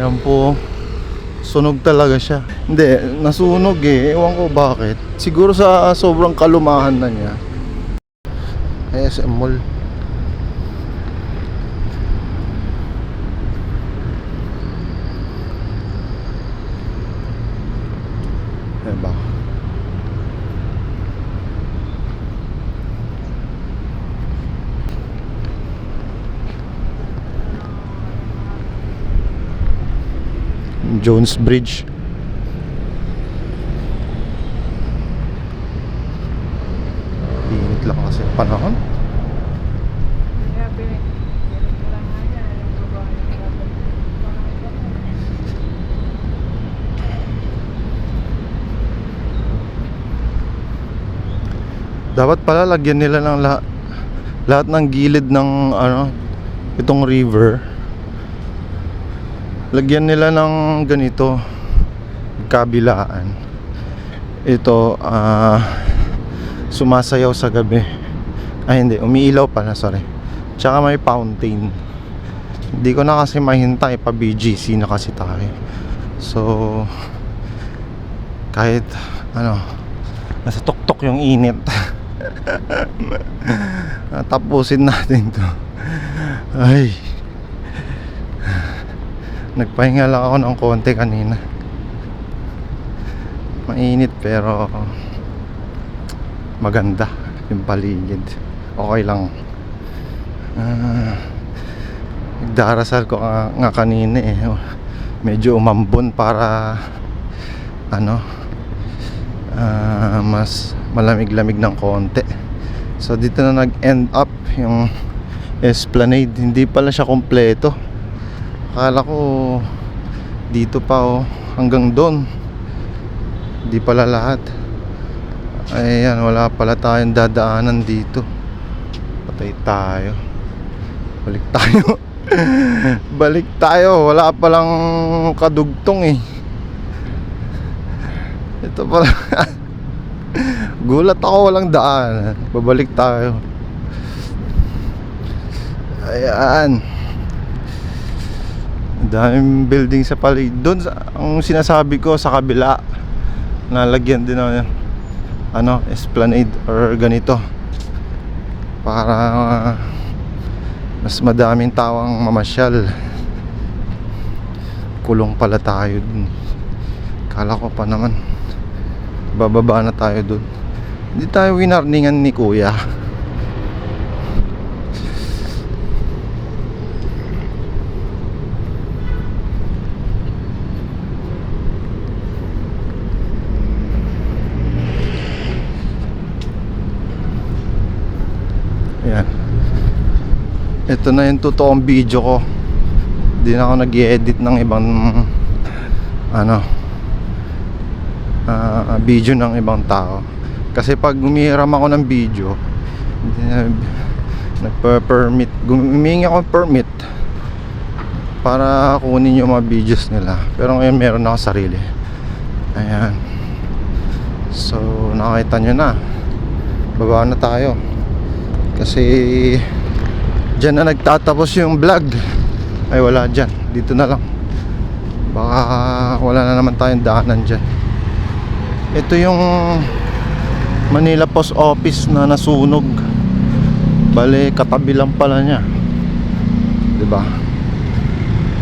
Ayan po. Sunog talaga siya. Hindi, nasunog eh. Ewan ko bakit. Siguro sa sobrang kalumahan na niya. SM Mall. Diba? Jones Bridge. Init lang kasi panahon. Dapat pala lagyan nila ng lahat ng gilid ng itong river. Lagyan nila ng ganito kabilaan. Ito sumasayaw sa gabi. Ay hindi, umiilaw pala, sorry. Tsaka may fountain. Hindi ko na kasi mahintay, pa BGC na kasi tayo. So kahit nasa tuktok yung init. Tapusin natin to. Ay, nagpahinga lang ako ng konti kanina. Mainit pero maganda yung paligid. Okay lang. Nagdarasal ko nga kanina eh. Medyo umambon para mas malamig-lamig ng konti. So dito na nag-end up yung Esplanade. Hindi pala siya kompleto. Akala ko dito pa hanggang doon. Hindi pala lahat. Ayan, wala pala tayong dadaanan dito. Patay tayo. Balik tayo. Balik tayo. Wala palang kadugtong eh. Ito pala. Gulat ako, walang daan. Babalik tayo. Ayan. Daming building sa paligid. Doon ang sinasabi ko sa kabila, nalagyan din ng Esplanade or ganito para mas madaming tao ang mamasyal. Kulong pala tayo dun. Kala ko pa naman bababa na tayo dun. Hindi tayo winarningan ni kuya. Ayan. Ito na yung totoong video ko. Hindi na ako nag-i-edit ng ibang video ng ibang tao. Kasi pag humihiram ako ng video, nagpa-permit, humingi ako ng permit para kunin yung mga videos nila. Pero ngayon meron ako sarili. Ayan. So nakita nyo na, baba na tayo. Kasi dyan na nagtatapos yung vlog. Ay wala dyan, dito na lang. Baka wala na naman tayong daanan dyan. Ito yung Manila Post Office na nasunog. Bale, katabi lang pala niya. Diba?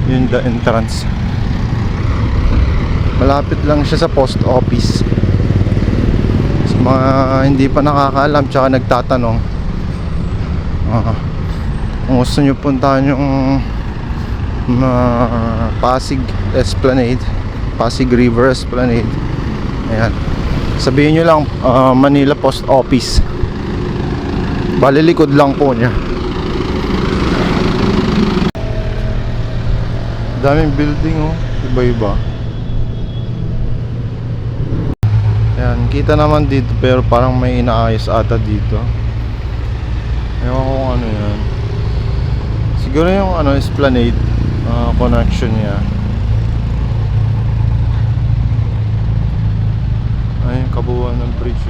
Yun the entrance. Malapit lang siya sa post office. Sa mga hindi pa nakakaalam tsaka nagtatanong, kung gusto nyo puntahan yung Pasig Esplanade, Pasig River Esplanade, ayan, sabihin nyo lang Manila Post Office. Balilikod lang po niya. Daming building iba-iba. Ayan, kita naman dito pero parang may inaayos ata dito. Ewan ko kung ano yan. Siguro yung Esplanade connection niya. Ayun, kabuuan ng bridge